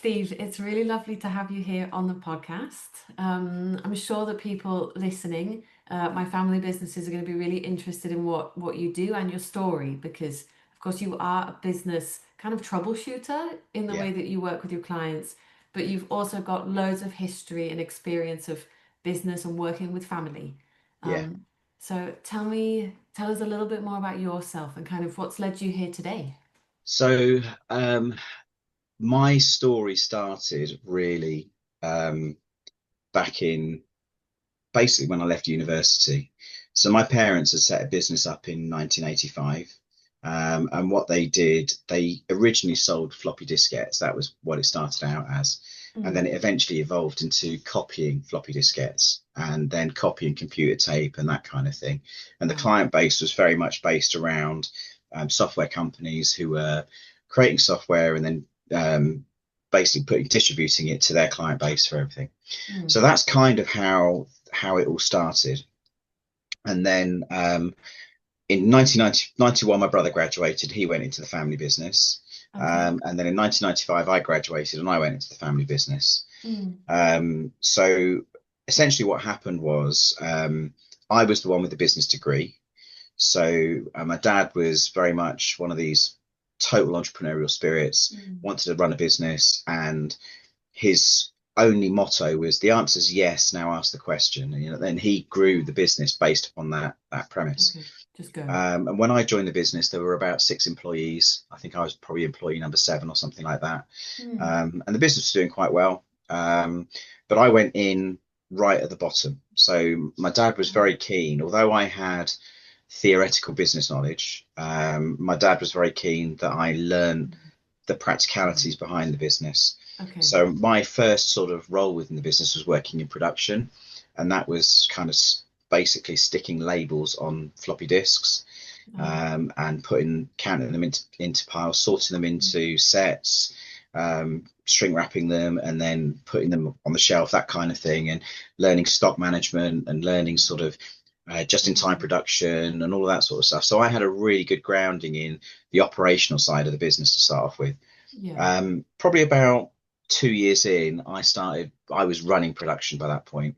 Steve, it's really lovely to have you here on the podcast. I'm sure that people listening, my family businesses are going to be really interested in what you do and your story because, of course, you are a business kind of troubleshooter in the Yeah, way that you work with your clients, but you've also got loads of history and experience of business and working with family. yeah. Um, so tell us a little bit more about yourself and kind of what's led you here today. So my story started really um, back in basically when I left university. So my parents had set a business up in 1985. And what they did, they originally sold floppy diskettes. That was what it started out as. And then Mm. it eventually evolved into copying floppy diskettes and then copying computer tape and that kind of thing. And the Wow. client base was very much based around software companies who were creating software and then basically distributing it to their client base for everything. Mm. So that's kind of how it all started. And then in 1991, my brother graduated. He went into the family business. Okay. And then in 1995, I graduated and I went into the family business. Mm. So essentially, what happened was I was the one with the business degree. So my dad was very much one of these total entrepreneurial spirits, Mm. wanted to run a business, and his only motto was the answer is yes, now ask the question. And, then he grew the business based upon that premise. Okay, just go. And when I joined the business, there were about 6 employees. I think I was probably employee number 7 or something like that. Mm. And the business was doing quite well. But I went in right at the bottom. So my dad was Mm. very keen, although I had theoretical business knowledge. My dad was very keen that I learn the Mm. practicalities behind the business. Okay. So my first sort of role within the business was working in production, and that was kind of basically sticking labels on floppy disks Oh. and counting them into piles, sorting them Mm. into sets, shrink wrapping them, and then putting them on the shelf, that kind of thing, and learning stock management and learning sort of just in time Amazing. production and all of that sort of stuff. So I had a really good grounding in the operational side of the business to start off with. Yeah. Probably about 2 years in, I was running production by that point,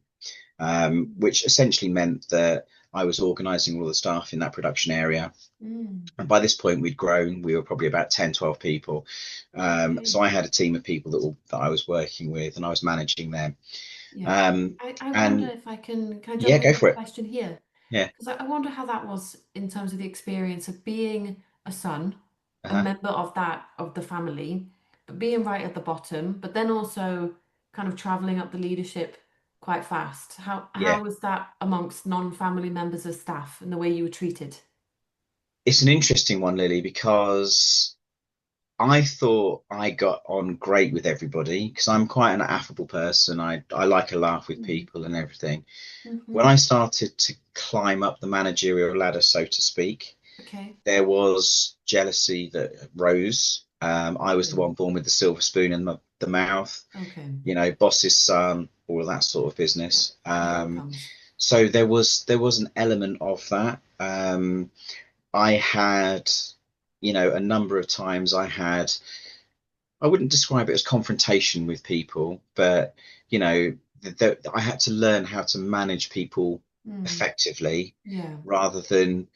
Mm. which essentially meant that I was organizing all the staff in that production area. Mm. And by this point, we'd grown. We were probably about 10, 12 people. Okay. So I had a team of people that I was working with and I was managing them. Yeah. Um, I wonder and if can I yeah, jump in go with a for it. question here? Yeah. Because I wonder how that was in terms of the experience of being a son, a Uh-huh. member of that of the family, but being right at the bottom, but then also kind of traveling up the leadership quite fast. Yeah. How was that amongst non-family members of staff and the way you were treated? It's an interesting one, Lily, because I thought I got on great with everybody because I'm quite an affable person. I like a laugh with Mm. people and everything. When Mm-hmm. I started to climb up the managerial ladder, so to speak, Okay. there was jealousy that rose. I was the Okay. one born with the silver spoon in the mouth, Okay. boss's son, all of that sort of business. Here it comes. So there was an element of that. I had, a number of times I wouldn't describe it as confrontation with people, but I had to learn how to manage people Mm. effectively Yeah. rather than,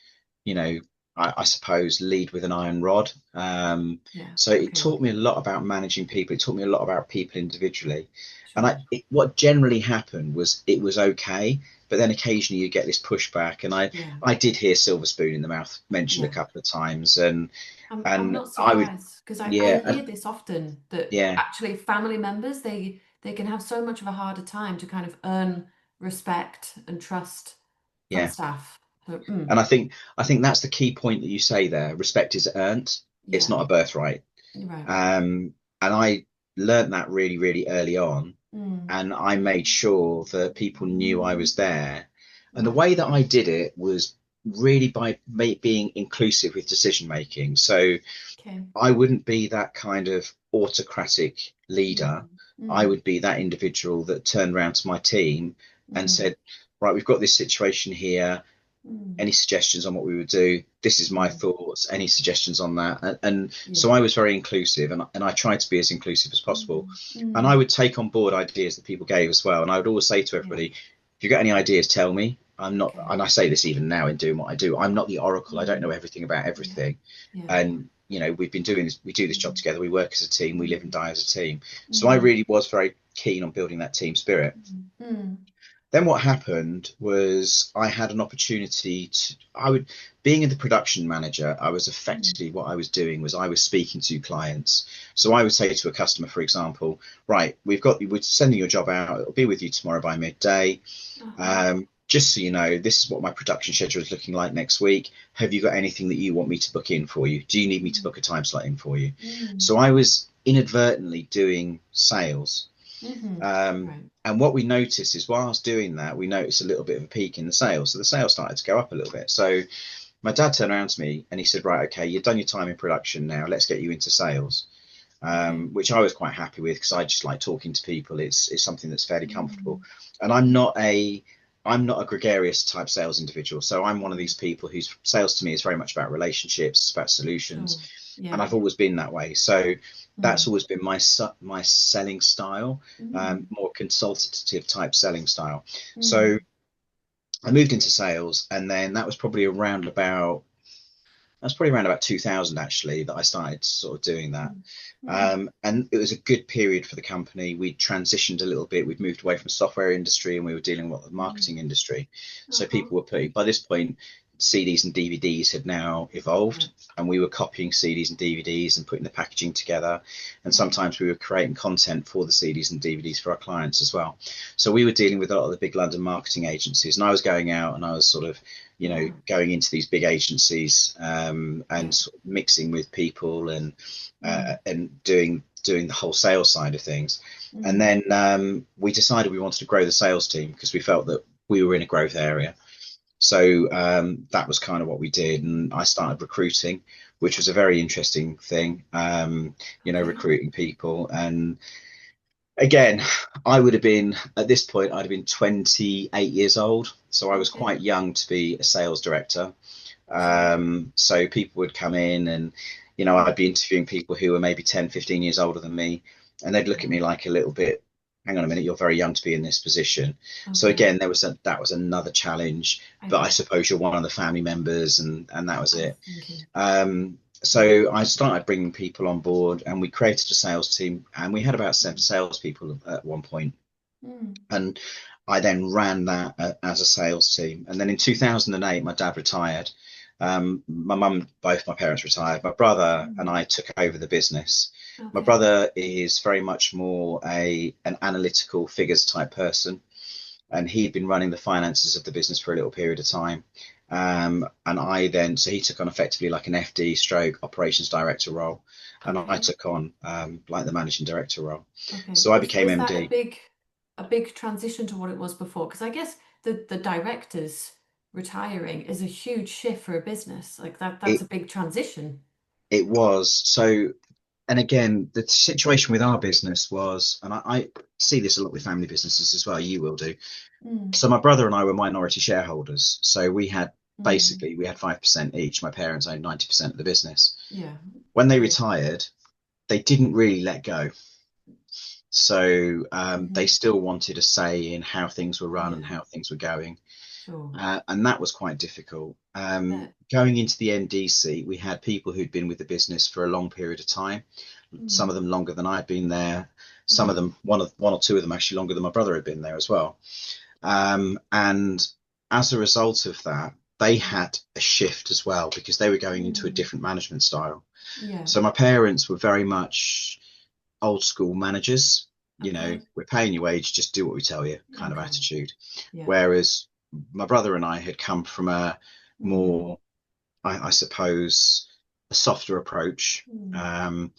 you know, I suppose lead with an iron rod. Yeah. So it Okay. taught me a lot about managing people. It taught me a lot about people individually. And Sure. what generally happened was it was okay, but then occasionally you get this pushback. And Yeah. I did hear silver spoon in the mouth mentioned a Yeah. couple of times, and I'm and not I would, surprised because I yeah, hear this often that yeah, actually family members they can have so much of a harder time to kind of earn respect and trust from yeah. staff. So, And I think that's the key point that you say there. Respect is earned. It's yeah, not a birthright. you're right. And I learned that really, really early on. Mm, And I made sure that people knew I was there. And the right. way that I did it was really by being inclusive with decision making. So Okay. I wouldn't be that kind of autocratic leader. Mm, I mm, would be that individual that turned around to my team and mm, said, right, we've got this situation here. Mm. Any suggestions on what we would do? This is my Mm. thoughts. Any suggestions on that? And so Yeah. I was very inclusive, and I tried to be as inclusive as possible. Mm. And I Mm. would take on board ideas that people gave as well. And I would always say to Yeah. everybody, if you've got any ideas, tell me. I'm not, Okay. and I say this even now in doing what I do, I'm not the oracle. I don't know Mm. everything about Yeah. everything. Yeah. And, we've been doing this, we do this job Mm. together. We work as a team, we live and Mm. die as a team. So I Mm. really was very keen on building that team spirit. Mm. Mm. Then what happened was I had an opportunity to, being the production manager, I was Mm. effectively, what I was doing was I was speaking to clients. So I would say to a customer, for example, right, we're sending your job out. It'll be with you tomorrow by midday. Uh-huh. Just so you know, this is what my production schedule is looking like next week. Have you got anything that you want me to book in for you? Do you need me to Mm. book a time slot in for you? Mm. So I was inadvertently doing sales. Mm-hmm. Right. And what we noticed is whilst doing that, we noticed a little bit of a peak in the sales. So the sales started to go up a little bit. So my dad turned around to me and he said, right, okay, you've done your time in production now. Let's get you into sales, Okay. which I was quite happy with because I just like talking to people. It's something that's fairly comfortable. Mm. And I'm not a gregarious type sales individual. So I'm one of Mm. these people whose sales to me is very much about relationships, it's about Sure. solutions, and Yeah. I've always been that way. So that's Mm. always been my selling style, Mm. more consultative type selling style. So Mm. I moved into sales, and then that's probably around about 2000 actually that I started sort of doing that. Mm. Mm. And it was a good period for the company. We transitioned a little bit. We'd moved away from the software industry and we were dealing with the Mm. marketing industry. So Uh-huh. people were putting, by this point, CDs and DVDs had now evolved, Right. and we were copying CDs and DVDs and putting the packaging together. And Right. sometimes we were creating content for the CDs and DVDs for our clients as well. So we were dealing with a lot of the big London marketing agencies, and I was going out and I was sort of Yeah. going into these big agencies, and Yeah. sort of mixing with people Mm. and doing the whole sales side of things. And Mm. then we decided we wanted to grow the sales team because we felt that we were in a growth area. So that was kind of what we did, and I started recruiting, which was a very interesting thing. Okay. Recruiting people, and again, I would have been at this point, I'd have been 28 years old, so I was Okay. quite young to be a sales director. Sure. So people would come in and, Mm. I'd be interviewing people who were maybe 10, 15 years older than me, and they'd look at Yeah. me like a little bit, hang on a minute, you're very young to be in this position. So Okay. again, that was another challenge, I but I bet. suppose you're one of the family members, and that was I was it. thinking. Mm. So I started bringing people on board, and we created a sales team, and we had about seven Mm. salespeople at one point, Mm. and I then ran that as a sales team. And then in 2008, my dad retired. Both my parents retired. My brother and Mm. I took over the business. My Okay. brother is very much more an analytical figures type person, and he'd been running the finances of the business for a little period of time. And so he took on effectively like an FD stroke operations director role, and I Okay. took on like the managing director role. Okay. So I became Was that MD. a big transition to what it was before? Because I guess the directors retiring is a huge shift for a business. Like that's It a big transition. it was so, and again, the situation with our business was, and I see this a lot with family businesses as well. You will do. Mm. So my brother and I were minority shareholders. So Mm. we had 5% each. My parents owned 90% of the business. Yeah. When they Sure. retired, they didn't really let go. So they Hmm. still wanted a say in how things were run and Yeah. how things were going. Sure. And that was quite difficult. I bet. Going into the MD seat, we had people who'd been with the business for a long period of time. Some Mm. of them longer than I'd been there. Some of Mm. them, one or two of them, actually longer than my brother had been there as well. And as a result of that, they Mm. had a shift as well because they were going into a Mm. different management style. Yeah. So my parents were very much old school managers. Okay. We're paying you wage, just do what we tell you kind of Okay. attitude. Yeah. Whereas my brother and I had come from a Mm. more, I suppose, a softer approach. Mm. Um,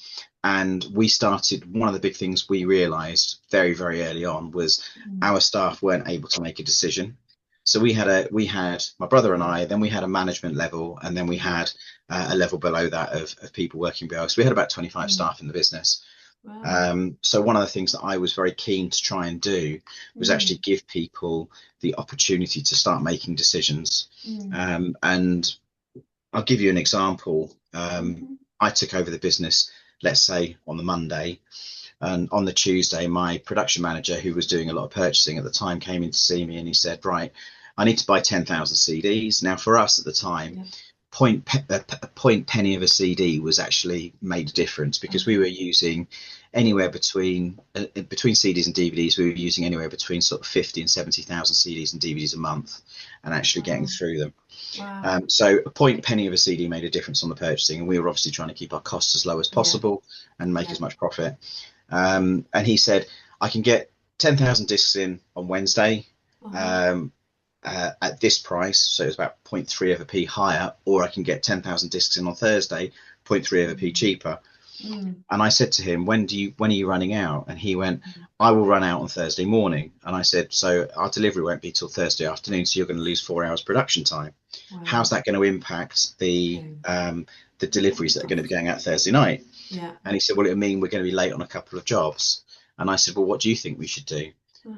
and we started, one of the big things we realized very, very early on was Mm. our staff weren't able to make a decision. So we had my brother and Okay. I, then we had a management level, and then we Yeah. had a level below that of people working below us. We had about 25 Mm. staff in the business. Wow. So one of the things that I was very keen to try and do was actually Mm, give people the opportunity to start making decisions. mm, And I'll give you an example. mhm. I took over the business, let's say on the Monday, and on the Tuesday, my production manager, who was doing a lot of purchasing at the time, came in to see me and he said, right, I need to buy 10,000 CDs. Now, for us at the time, Yeah. a point penny of a CD was actually made a difference because we were Okay. using anywhere between CDs and DVDs, we were using anywhere between sort of 50 and 70,000 CDs and DVDs a month and actually getting Wow. through them. Wow. So a point penny of a CD made a difference on the purchasing, and we were obviously trying to keep our costs as low as Yeah. possible and make Yeah. as much profit. Yeah. And he said, I can get 10,000 discs in on Wednesday Uh-huh. um, at this price. So it's about zero point 0.3 of a p higher, or I can get 10,000 discs in on Thursday, zero point 0.3 of a p Mm, cheaper. mm, And I said to him, when are you running out? And he went, mm. I will run out on Thursday morning. And I said, so our delivery won't be till Thursday afternoon. So you're going to lose 4 hours production time. How's Wow. that going to impact Okay. the That's gonna be deliveries that are going to be tough. going out Thursday night? Yeah. And he said, well, it'll mean we're going to be late on a couple of jobs. And I said, well, what do you think we should do?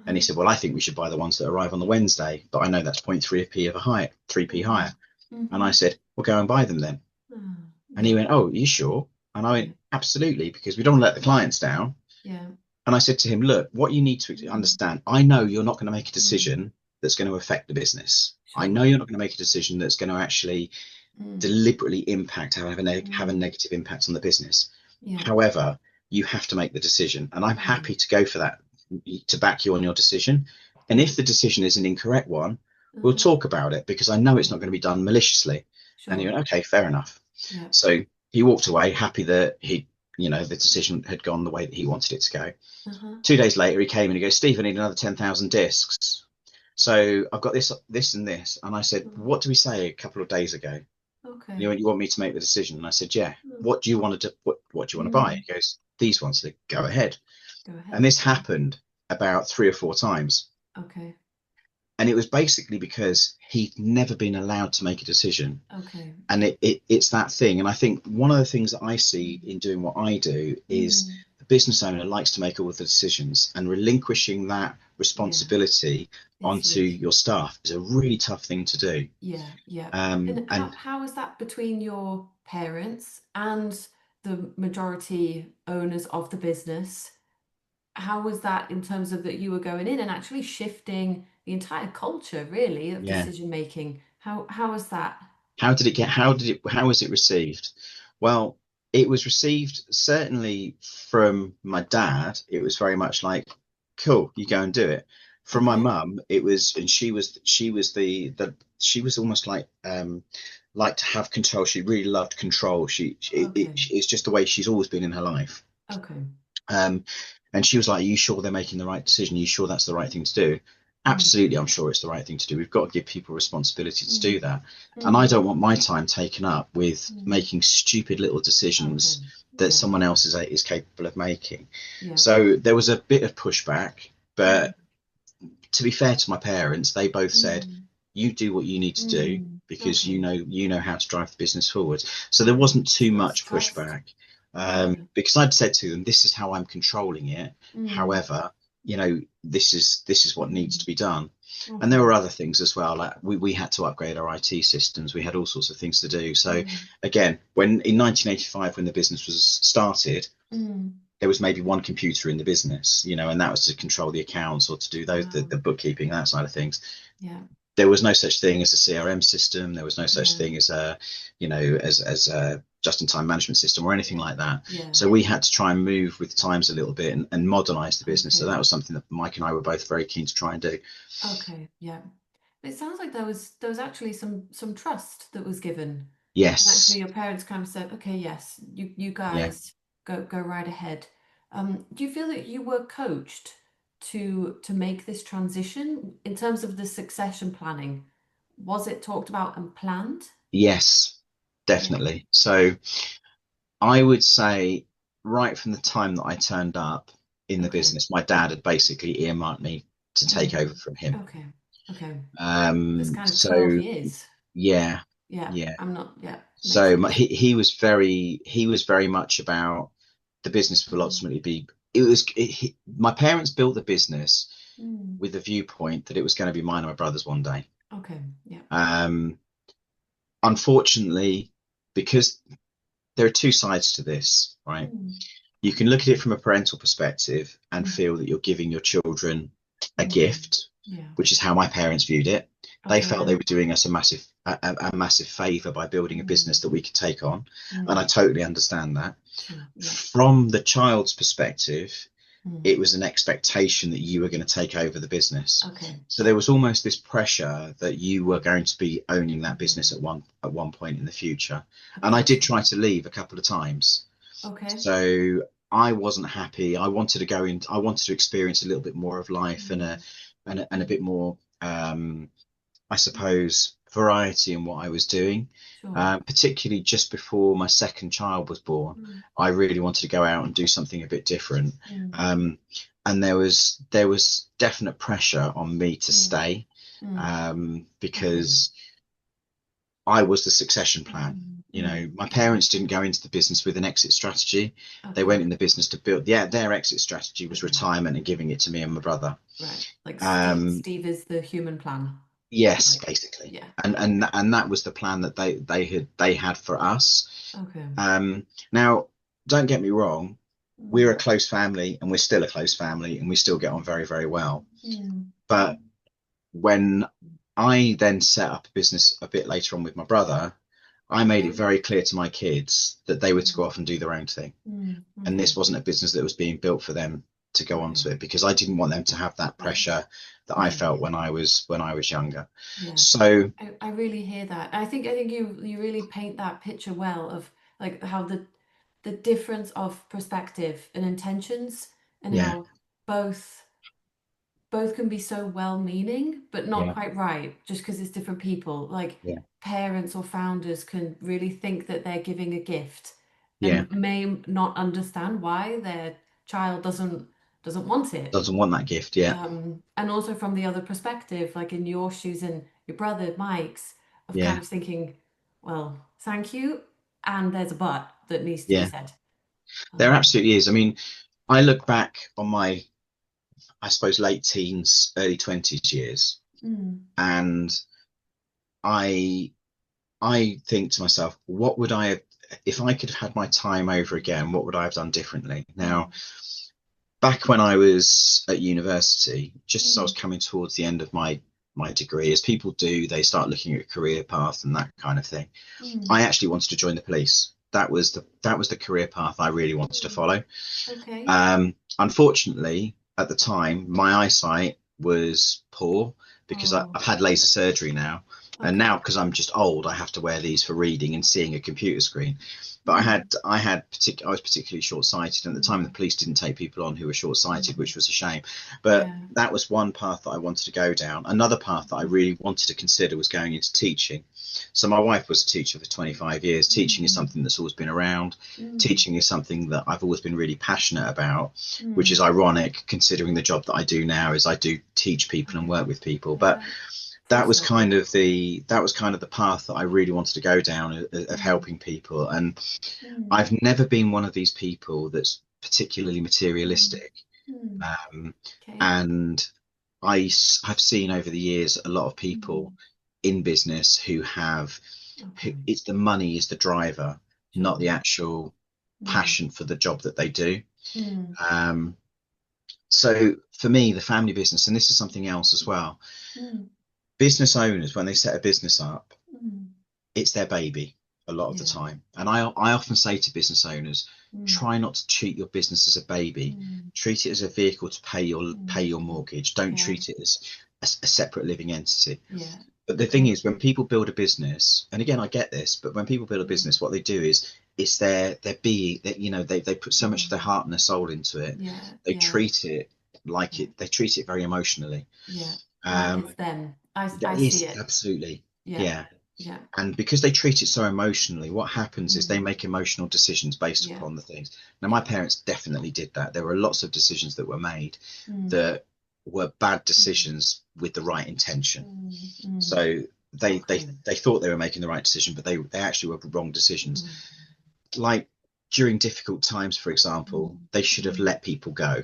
And he Uh-huh. said, well, I think we should buy the ones that arrive on the Wednesday, but I know that's 0.3p of a high, 3p higher. Mm, And I mm-hmm. said, well, go and buy them then. Ah, And he yeah. went, oh, are you sure? And I Yeah. went, absolutely, because we don't want to let the clients down. Yeah. And I said to him, look, what you need to Mm, understand, I know you're not going to make a mm. decision that's going to affect the business. I Sure. know you're not going to make a decision that's going to actually Mm, deliberately impact, have a mm. negative impact on the business. Yeah. However, you have to make the decision, and I'm Mm, happy to go for that to back you on your decision. And yeah. if the decision is an incorrect one, we'll Uh-huh. talk about it because I know it's Yeah. not going to be done maliciously. And he Sure. went, okay, fair enough. Yeah. So he walked away happy that the decision had gone the way that he wanted it to go. Uh-huh. 2 days later, he came and he goes, Steve, I need another 10,000 discs. So I've got this, and this. And I said, Mm. what did we say a couple of days ago? Okay. You want me to make the decision? And I said, yeah. Mm. What do you want to do? What do you want to buy? Mm. He goes, these ones. I said, go ahead. Go And ahead. this happened about 3 or 4 times. Okay. And it was basically because he'd never been allowed to make a decision. Okay. And it's that thing. And I think one of the things that I see Mm. in doing what I do is Mm. the business owner likes to make all of the decisions, and relinquishing that Yeah. responsibility It's onto huge. your staff is a really tough thing to do. Yeah. Yeah. And And how is that between your parents and the majority owners of the business? How was that in terms of that you were going in and actually shifting the entire culture really of yeah, decision making? How was that? how was it received? Well, it was received certainly from my dad. It was very much like, cool, you go and do it. From my Okay. mum, it was, and she was she was almost like to have control. She really loved control. Okay. It's just the way she's always been in her life. Okay. Um, and she was like, are you sure they're making the right decision? Are you sure that's the right thing to do? Mm, Absolutely, I'm sure it's the right thing to do. We've got to give people responsibility to do mm, that. And I mm, don't want my time taken up with mm. making stupid little Okay. decisions that Yeah. someone else is capable of making. Yeah. So there was a bit of pushback, Mm, but to be fair to my parents, they both said, mm, "You do what you need to do because okay. you know how to drive the business forward." So there Yeah. wasn't too That's much trust. pushback Yeah. because I'd said to them, "This is how I'm controlling it. Mm, However, this is what needs mm, to be done." And there okay. were other things as well. Like we had to upgrade our IT systems. We had all sorts of things to do. So Mm, again, when in 1985, when the business was started, mm. there was maybe one computer in the business, and that was to control the accounts or to do the Wow. bookkeeping, that side of things. Yeah. There was no such thing as a CRM system. There was no such Yeah. thing as as a just-in-time management system or anything Yeah. like that. Yeah. So we had to try and move with the times a little bit and modernize the business. So Okay. that was something that Mike and I were both very keen to try and do. Okay. Yeah. It sounds like there was actually some trust that was given. And actually Yes. your parents kind of said, okay, yes, you Yeah. guys go right ahead. Do you feel that you were coached to make this transition in terms of the succession planning? Was it talked about and planned? Yes, Yeah. definitely. So I would say right from the time that I turned up in the Okay. business, my dad had basically earmarked me to take over Mm. from him. Okay. Okay. That's Um, kind of so 12 years. yeah, Yeah. yeah. I'm not, yeah, makes So sense. he was very much about, the business will Mm. ultimately be. My parents built the business Mm. with the viewpoint that it was going to be mine and my brother's one day. Okay. Yeah. Um, Unfortunately, because there are two sides to this, right? Mm. You can look at it from a parental perspective and Mm. feel that you're giving your children a Mm. gift, Yeah. which is how my parents viewed it. They Okay. felt Yeah. they were doing us a massive favor by building a business Mm. that we could take on, and I Mm. totally understand that. Sure. Yeah. From the child's perspective, Mm. it was an expectation that you were going to take over the business. Okay. So there was almost this pressure that you were going to be owning that business Mm. at one point in the future. And I Okay. did try to leave a couple of times. Okay. So I wasn't happy. I wanted to go in. I wanted to experience a little bit more of life Mm. and a bit more, I suppose, variety in what I was doing. Sure. Particularly just before my second child was born, Mm. I really wanted to go out and do something a bit different. Mm. Um, and there was definite pressure on me to Mm. stay, Mm. Okay. because I was the succession plan. Mm. You Mm. know, my Okay. parents didn't go into the business with an exit strategy. They Okay. went in the business to build. Yeah, their exit strategy was Okay. retirement and giving it to me and my brother. Right. Like Steve. Um, Steve is the human plan. yes, Like. basically, Yeah. and that was the plan that they had for us. Okay. Now, don't get me wrong, we're Mm. a close family, and we're still a close family, and we still get on very, very well. Mm. But when I then set up a business a bit later on with my brother, I made it Okay. very clear to my kids that they were to go Mm. off and do their own thing. Mm. And this Okay. wasn't a business that was being built for them to go Okay. onto it, because I didn't want them to have that Yeah. pressure that I Yeah. felt when I was younger. Yeah. So I really hear that. I think you really paint that picture well of like how the difference of perspective and intentions and yeah, how both both can be so well-meaning but not yeah, quite right just because it's different people. Like yeah, parents or founders can really think that they're giving a gift yeah. and may not understand why their child doesn't want it. Doesn't want that gift. Yeah, And also from the other perspective, like in your shoes and your brother Mike's, of kind yeah, of thinking, well, thank you, and there's a but that needs to be yeah. said. There Um, absolutely is. I mean, I look back on my, I suppose, late teens, early 20s years, mm, and I I think to myself, what would I have, if I could have had my time over again, what would I have done differently? Now, mm, back when I was at university, just as I was mm, coming towards the end of my degree, as people do, they start looking at a career path and that kind of thing. mm, I actually wanted to join the police. That was the career path I really wanted to mm. follow. Okay. Unfortunately, at the time, my eyesight was poor because Oh, I've had laser surgery now. And okay. now, because I'm just old, I have to wear these for reading and seeing a computer screen. But Mm, I was particularly short-sighted, and at the time the mm, police didn't take people on who were short-sighted, mm. which was a shame. But Yeah. that was one path that I wanted to go down. Another path that I Mm, really wanted to consider was going into teaching. So my wife was a teacher for 25 years. Teaching is mm, something that's always been around. mm, Teaching is something that I've always been really passionate about, which is mm. ironic considering the job that I do now is I do teach people and Okay. work with people. But Yeah. Full circle. that was kind of the path that I really wanted to go down, of Mm, helping people. And mm, I've never been one of these people that's particularly mm, materialistic. mm. Um, Okay. and have seen over the years a lot of people Mm, in business who okay. it's the money is the driver, not Sure. the actual Mm, passion for the job that they do. mm, Um, so for me, the family business, and this is something else as well, mm, business owners, when they set a business up, mm. it's their baby a lot of the Yeah. time. And I often say to business owners, Mm, try not to treat your business as a baby. mm, Treat it as a vehicle to pay mm. your mortgage. Don't Yeah. treat it as a separate living entity. Yeah. But the thing Okay. is, when people build a business, and again, I get this, but when people build a Mm, business, what they do is it's their being that, they put so much of their mm. heart and their soul into it. Yeah. They Yeah. treat it like Yeah. it. They treat it very emotionally. Yeah. Like Um, it's them. I that see is it. absolutely, Yeah. yeah. Yeah. And because they treat it so emotionally, what happens is they Mm, make emotional decisions based yeah. upon the things. Now, my Yeah. parents definitely did that. There were lots of decisions that were made Mm, that were bad mm, decisions with the right intention. mm, mm. So Okay. they thought they were making the right decision, but they actually were wrong decisions. Mm, Like during difficult times, for example, Mm, they should have mm. let people go,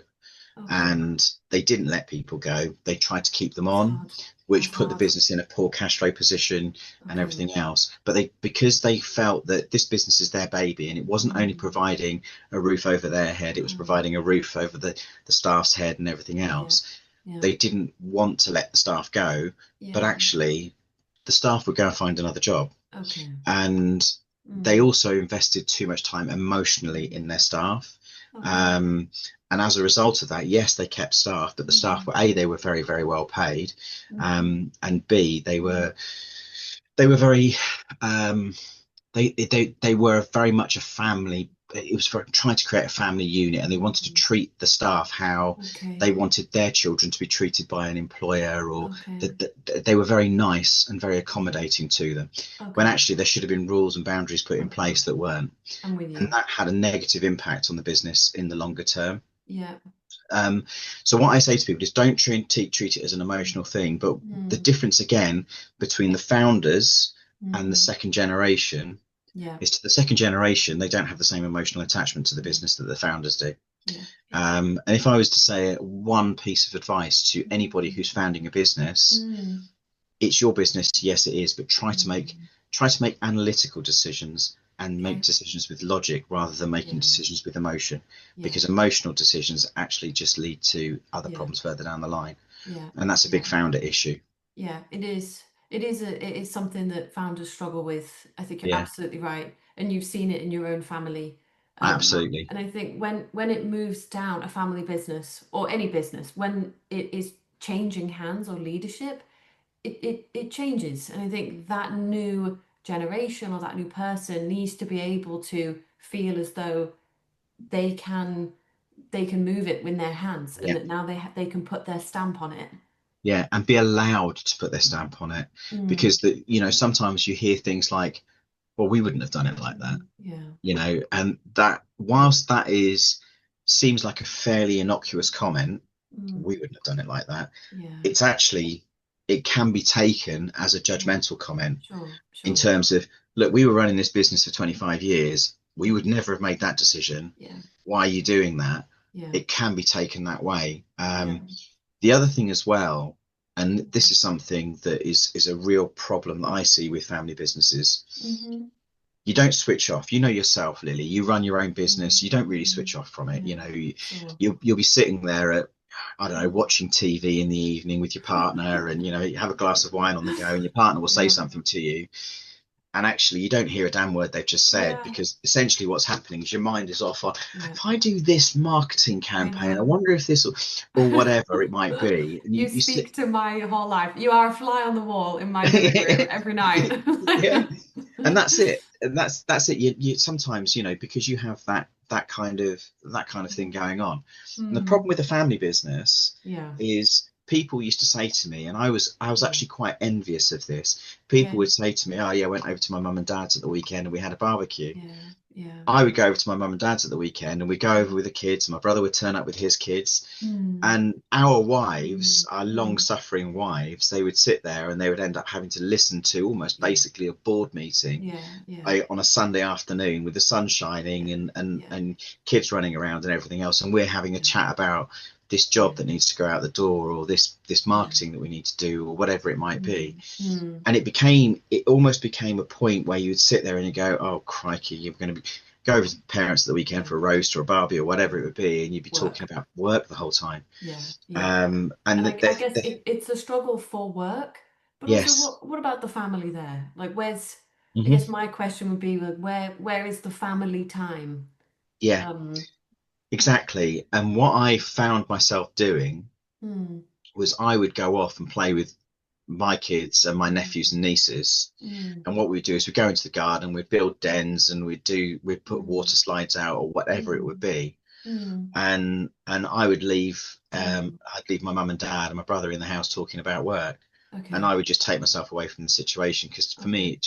Okay. and they didn't let people go. They tried to keep them That's on, hard. which That's put the hard. business in a poor cash flow position and Okay. everything else. But because they felt that this business is their baby, and it wasn't only Mm. providing a roof over their head, it was Um, providing a roof over the staff's head and everything yeah. else. Yeah. They didn't want to let the staff go, but Yeah. actually the staff would go and find another job. Okay. And they Mm. also invested too much time emotionally in their staff. Okay. Um, and as a result of that, yes, they kept staff, but the staff Mm. were A, they were very, very well paid, Mm. and B, Mm. they were very um, they were very much a family. It was for trying to create a family unit, and they wanted to Mm. treat the staff how Okay. they wanted their children to be treated by an employer, or Okay. that they were very nice and very Yeah. accommodating to them, when Okay. actually there should have been rules and boundaries put in Okay. place that weren't, I'm with and you. that had a negative impact on the business in the longer term. Yeah. Um, so what I say to people is don't treat it as an emotional thing, but the Mm. difference again between the founders and the Mm. second generation Yeah. is, to the second generation, they don't have the same emotional attachment to the Yeah. business that the founders do. Yeah. Yeah. And if I was to say one piece of advice to anybody Mm. who's founding a business, Mm. it's your business, yes, it is, but Mm. try to make analytical decisions and make Okay. decisions with logic rather than making Yeah. decisions with emotion, Yeah. because emotional decisions actually just lead to other Yeah. problems further down the line, Yeah. and that's a big Yeah. founder issue. Yeah. It is. It is something that founders struggle with. I think you're Yeah, absolutely right, and you've seen it in your own family. absolutely. And I think when it moves down a family business or any business, when it is changing hands or leadership, it changes. And I think that new generation or that new person needs to be able to feel as though they can they can move it in their hands and Yeah, that now they can put their stamp on it. yeah, and be allowed to put their stamp on it, Mm, because sometimes you hear things like, well, we wouldn't have done it like that, yeah. and that, whilst that is seems like a fairly innocuous comment, Mm, we wouldn't have done it like that, yeah. it's actually, it can be taken as a Yeah. judgmental comment, Sure. in Sure. terms of, look, we were running this business for 25 years, we Yeah. would never have made that decision, Yeah. why are you doing that? Yeah. It can be taken that way. Yeah. The other thing as well, and this is something that is a real problem that I see with family businesses, Mm-hmm. you don't switch off. You know yourself, Lily. You run your own business. Mm, You don't really mm, switch off from it. yeah. Sure. You'll be sitting there at, I don't know, Mm. watching TV in the evening with your partner, and you have a glass of wine on the go, and your partner will say Yeah. something to you, and actually you don't hear a damn word they've just said, Yeah. because essentially what's happening is your mind is off on, Yeah. if I do this marketing I campaign, I know. wonder if this will, or whatever it might be, and You you sit. speak to my whole life. You are a fly on the wall in my living room every night. Yeah, and that's it, and that's it. You sometimes, because you have that kind of thing going on. And the Hmm. problem with a family business Yeah. is, people used to say to me, and I was Yeah. actually quite envious of this, people Okay. would say to me, oh yeah, I went over to my mum and dad's at the weekend and we had a barbecue. Yeah. Yeah. I would go over to my mum and dad's at the weekend and we'd go over Yeah. with the kids, and my brother would turn up with his kids, Hmm. and our Hmm. wives, our Hmm. long-suffering wives, they would sit there and they would end up having to listen to almost Yeah. basically a board meeting, Yeah. Yeah. on a Sunday afternoon with the sun shining, and Yeah. kids running around and everything else, and we're having a Yeah. chat about this Yeah. job that needs to go out the door, or this Yeah. marketing that we need to do, or whatever it might be. Hmm. Hmm. And it almost became a point where you would sit there and you go, oh crikey, you're going to go over to the parents at the weekend Yeah. for a roast or a barbie or whatever Yeah. it would be, and you'd be talking Work. about work the whole time. Yeah. Yeah. And And I that, guess it's a struggle for work, but also yes. what about the family there? Like where's I guess Hmm. my question would be like where is the family time? Yeah, Um, exactly. And what I found myself doing mm, was, I would go off and play with my kids and my mm, nephews and nieces. mm, And what we'd do is we'd go into the garden, we'd build dens, and we'd put water mm, slides out or whatever it would mm, be. mm, And mm. I'd leave my mum and dad and my brother in the house talking about work, and Okay, I would just take myself away from the situation, because for me okay,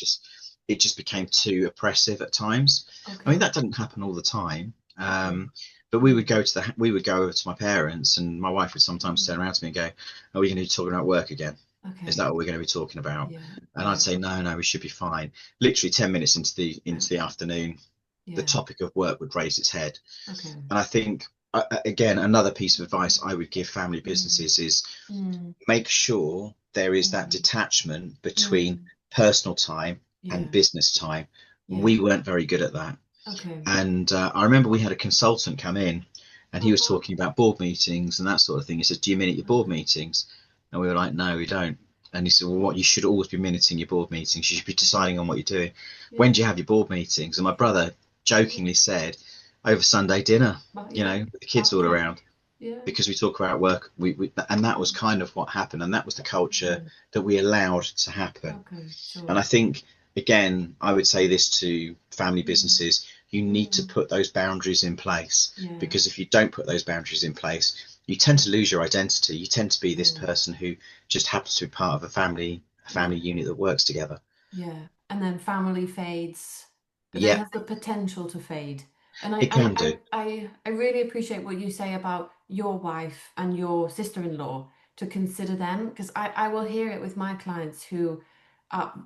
it just became too oppressive at times. I mean, okay. that didn't happen all the time. Okay. But Mm, we would go over to my parents, and my wife would sometimes turn mm. around to me and go, are we going to be talking about work again? Is that Okay. what we're going to be talking about? Yeah, And I'd yeah. say, no, no, we should be fine. Literally 10 minutes into the Right. afternoon, the Yeah. topic of work would raise its head. Okay. And I think, again, another piece of advice I would give family Mm. businesses is Mm. make sure there is that Mm. detachment between Mm. personal time and Yeah. business time. Yeah. We weren't very good at that. Okay. And I remember we had a consultant come in and he was Uh-huh. talking about board meetings and that sort of thing. He said, "Do you minute your board Okay. meetings?" And we were like, "No, we don't." And he said, "Well, what, you should always be minuting your board meetings. You should be deciding on what you're doing. When Yeah. do you have your board meetings?" And my brother Yeah. jokingly said, "Over Sunday dinner, But you yeah. know, with the kids all After. around." Yeah. Because we talk about work, and that was Mm. kind of what happened, and that was the culture Okay. that we allowed to happen. Okay. And I Sure. think, again, I would say this to family Mm. businesses: you need to Mm. put those boundaries in place, Yeah. because if you don't put those boundaries in place, you tend Yeah. to lose your identity. You tend to be this Yeah. person who just happens to be part of a family Yeah. unit that works together. Yeah. And then family fades. They Yeah, have the potential to fade. And it can do. I really appreciate what you say about your wife and your sister-in-law to consider them because I will hear it with my clients who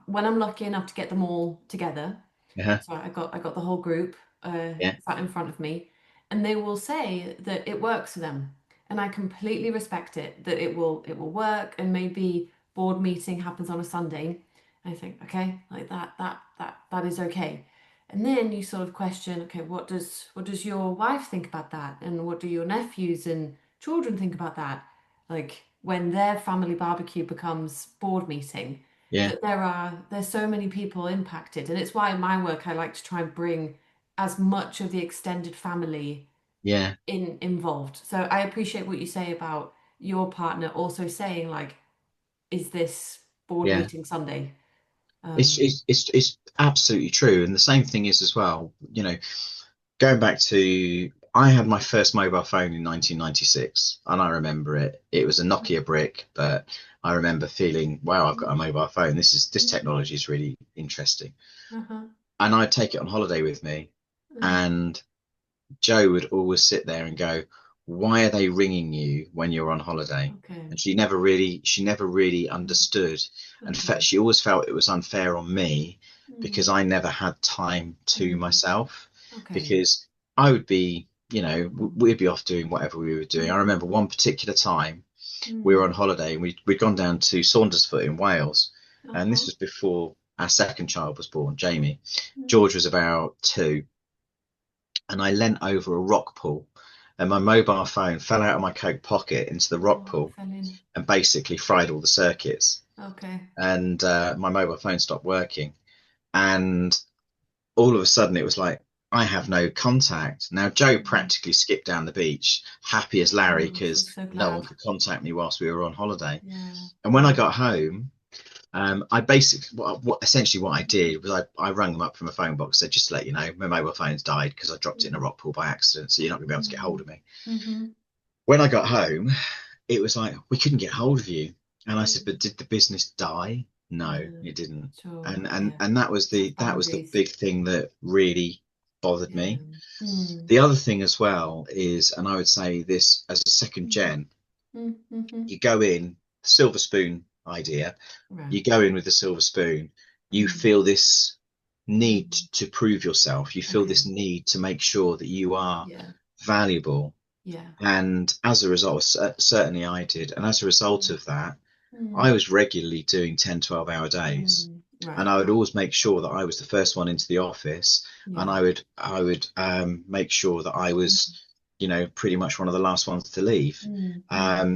when I'm lucky enough to get them all together. Yeah, So I got the whole group yeah, sat in front of me, and they will say that it works for them, and I completely respect it that it will work, and maybe board meeting happens on a Sunday. I think okay, like that is okay, and then you sort of question, okay, what does your wife think about that, and what do your nephews and children think about that, like when their family barbecue becomes board meeting yeah, that there's so many people impacted and it's why in my work I like to try and bring as much of the extended family yeah, involved. So I appreciate what you say about your partner also saying like, is this board yeah. meeting Sunday? It's, Um, it's it's it's absolutely true, and the same thing is as well. Going back to, I had my first mobile phone in 1996, and I remember it. It was a Nokia brick, but I remember feeling, wow, I've got a mm, mobile phone. This mm, technology is really interesting. uh-huh, And I'd take it on holiday with me, uh, and Joe would always sit there and go, "Why are they ringing you when you're on holiday?" okay, And she never really understood, and okay, she always felt it was unfair on me because mm, I never had time to mm, myself. okay, Because I would be, mm, we'd be off doing whatever we were doing. I remember mm, one particular time we were mm, on holiday and we'd gone down to Saundersfoot in Wales, and this uh-huh, was before our second child was born, Jamie. mm, George was about 2, and I leant over a rock pool, and my mobile phone fell out of my coat pocket into the rock oh, pool fell in, and basically fried all the circuits. okay, And my mobile phone stopped working. And all of a sudden, it was like, I have no contact. Now, Joe mm, practically skipped down the beach, happy as Larry, oh, because she's so no one glad, could contact me whilst we were on holiday. yeah, And when I got home, I basically, essentially what I mm, did was I rang them up from a phone box, said, "Just to let you know, my mobile phone's died because I dropped it in a mm. rock pool by accident, so you're not going to be able to get hold Mm. of me." Mm-hmm. When I got home, it was like, "We couldn't get hold of you." And I said, Mm. "But did the business die?" No, Yeah. it didn't. Sure. And Yeah. that was Set the boundaries. big thing that really bothered Yeah. me. Mm. The other thing as well is, and I would say this as a second Mm. gen, Mm. Mm-hmm. you go in, silver spoon idea, Right. you go in with the silver spoon, you Mm. feel this need Mm. to prove yourself, you feel Okay. this need to make sure that you are Yeah. valuable. Yeah. And as a result, certainly I did. And as a result Mm. of that, I Mm. was regularly doing 10, 12-hour days. Mm. And Right. I would always make sure that I was the first one into the office. And Yeah. I would make sure that I was, Mm. pretty much one of the last ones to leave. Mm. Mm. Um,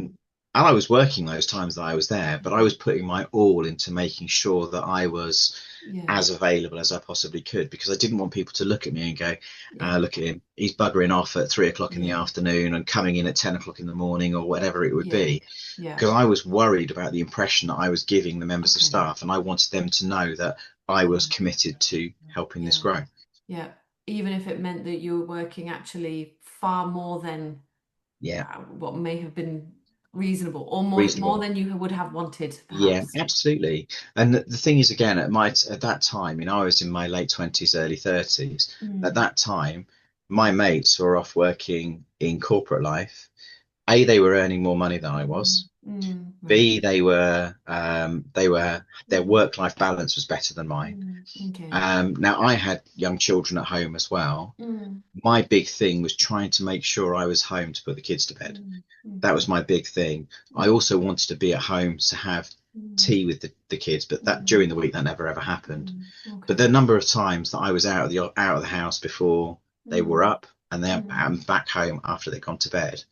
and I was working those times that I was there, but I Mm. was putting my all into making sure that I was Yeah. as available as I possibly could, because I didn't want people to look at me and go, Yeah. look at him, he's buggering off at 3 o'clock in the Yeah. afternoon and coming in at 10 o'clock in the morning or whatever it would Yeah. be. Yeah. Because I was worried about the impression that I was giving the members of Okay. staff, and I wanted them to know that I was Yeah. committed to helping this Yeah. grow. Yeah. Even if it meant that you were working actually far more than Yeah, what may have been reasonable or more reasonable. than you would have wanted, Yeah, perhaps. absolutely. And the thing is, again, at that time, I was in my late 20s, early 30s. At Mm. that time, my mates were off working in corporate life, A, they were earning more money than I was. Right. B, their Mm, work-life balance was better than mine. okay. Now I had young children at home as well. Mm, My big thing was trying to make sure I was home to put the kids to bed. That was okay. my big thing. I Mm, also wanted to be at home to have mm, tea with the kids, but that mm, during the week that never ever happened. But the okay. number of times that I was out of the house before they were Mm, up and then mm, I'm back home after they'd gone to bed.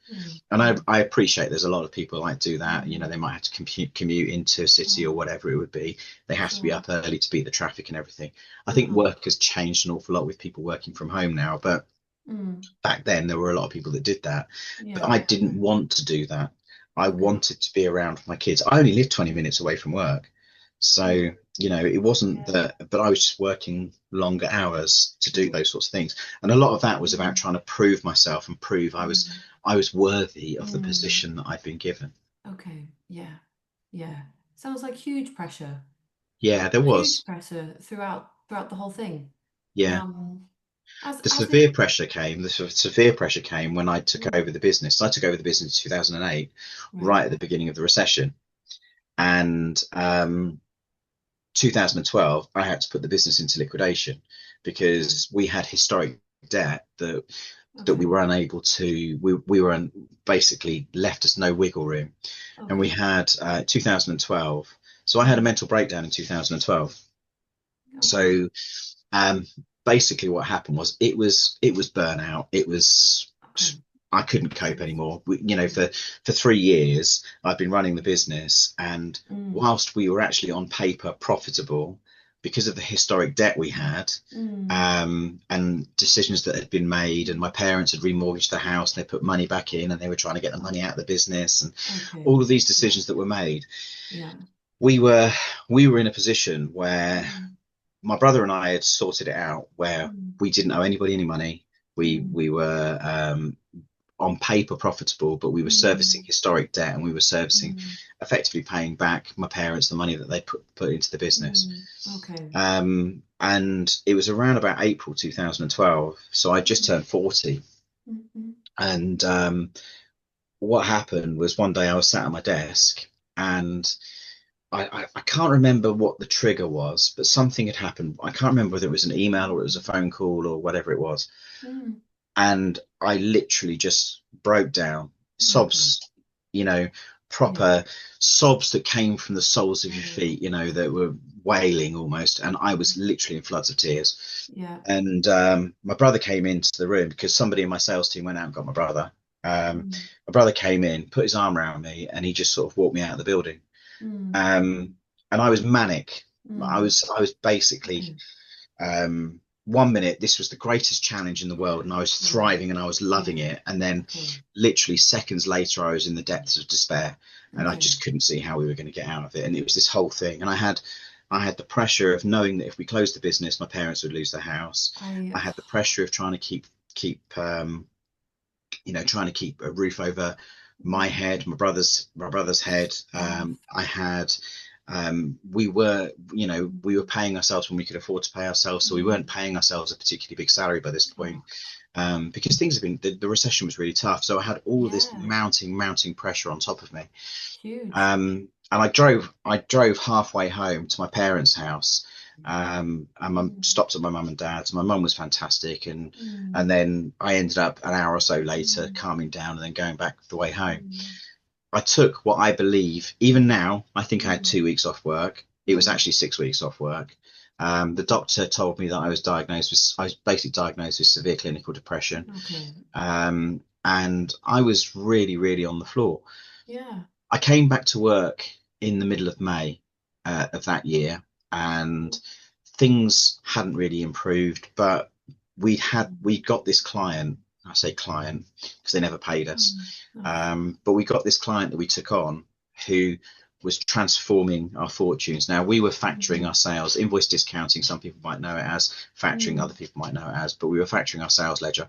And yeah. I appreciate there's a lot of people like do that. You know, Mm, they might have to commute into a city or oh, whatever it would be. They have to be sure. up early to beat the traffic and everything. I think Uh-huh. work has changed an awful lot with people working from home now, but Mm, back then there were a lot of people that did that. But yeah. I didn't Okay. want to do that. I Okay. wanted to be around with my kids. I only lived 20 minutes away from work. So, Mm, you know, it wasn't yeah. that, but I was just working longer hours to do those sorts of things. And a lot of that was about Mm, trying to prove myself and prove mm, I was worthy of the mm. position that I'd been given. Okay. Yeah. Yeah. Sounds like huge pressure. Yeah, there Huge was. pressure throughout the whole thing. Yeah. Um, The as it. severe pressure came. Severe pressure came when I took over Mm, the business. I took over the business in 2008, right. right at the beginning of the recession. And 2012, I had to put the business into liquidation Okay. because we had historic debt that we Okay. were unable to. We were basically left us no wiggle room, and we Okay. had 2012. So I had a Mm, mental breakdown in 2012. okay. So um, basically, what happened was it was burnout. It was Okay. I couldn't cope Jeez. anymore. You know, Mm, for 3 years, I've been running the business, and mm, whilst we were actually on paper profitable, because of the historic debt we had, mm, and decisions that had been made, and my parents had remortgaged the house, and they put money back in, and they were trying to get the money out of the business, and okay. all of these Yeah. decisions that were made, Yeah. we were we were in a position where Mm, my brother and I had sorted it out, where mm, we didn't owe anybody any money. mm, We were on paper profitable, but we were servicing mm, historic debt, and we were servicing, mm, effectively paying back my parents the money that they put into the business. okay. And it was around about April 2012, so I just Mm, turned 40. mm, And what happened was one day I was sat at my desk, and I can't remember what the trigger was, but something had happened. I can't remember whether it was an email or it was a phone call or whatever it was. mm, And I literally just broke down, okay. sobs, you know, Yeah. proper sobs that came from the soles of your Oh, feet, you know, that okay. were wailing almost. And I Mm, was literally in floods of tears. yeah. And my brother came into the room because somebody in my sales team went out and got my brother. Mm, My brother came in, put his arm around me, and he just sort of walked me out of the building. mm, Um, and I was manic. mm, I was basically, okay. 1 minute this was the greatest challenge in the world and I was Mm, thriving and I was loving yeah. it, and then Okay. literally seconds later I was in the depths of despair, and I Okay. just couldn't see how we were going to get out of it. And it was this whole thing, and I had the pressure of knowing that if we closed the business my parents would lose their house. I. I had the pressure of trying to keep trying to keep a roof over my Mm, head, my brother's head. staff. I had we were, we were paying ourselves when we could afford to pay ourselves, so we weren't Mm, paying ourselves a particularly big salary by this point, oh, because things have been the recession was really tough. So I had all of this yeah. mounting pressure on top of me. Huge. And I drove halfway home to my parents' house. And I Mm, stopped at my mum and dad's. My mum was fantastic, and mm, then I ended up an hour or so later mm, calming down and then going back the way home. mm, I took what I believe, even now, I think I had mm, 2 weeks off work. It was mm, actually 6 weeks off work. The doctor told me that I was basically diagnosed with severe clinical depression. okay. And I was really, really on the floor. Yeah. I came back to work in the middle of May of that year, and things hadn't really improved. But we got this client. I say client because they never paid us, Mm, okay. but we got this client that we took on who was transforming our fortunes. Now we were factoring Mm, our sales, invoice discounting. Some people might know it as factoring, other mm, people might know it as, but we were factoring our sales ledger.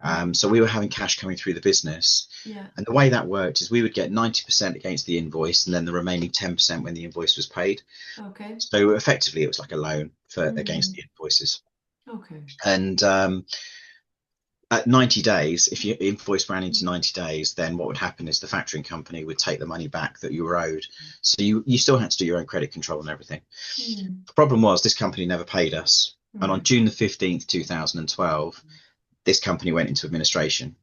yeah. So we were having cash coming through the business. Yeah. And the way that worked is we would get 90% against the invoice and then the remaining 10% when the invoice was paid. Okay. So effectively, it was like a loan for against Mm, the invoices. okay. And at 90 days, if your invoice ran into 90 days, then what would happen is the factoring company would take the money back that you were owed. So you still had to do your own credit control and everything. Mm. The problem was this company never paid us. And on Right. June the 15th, 2012, this company went into administration.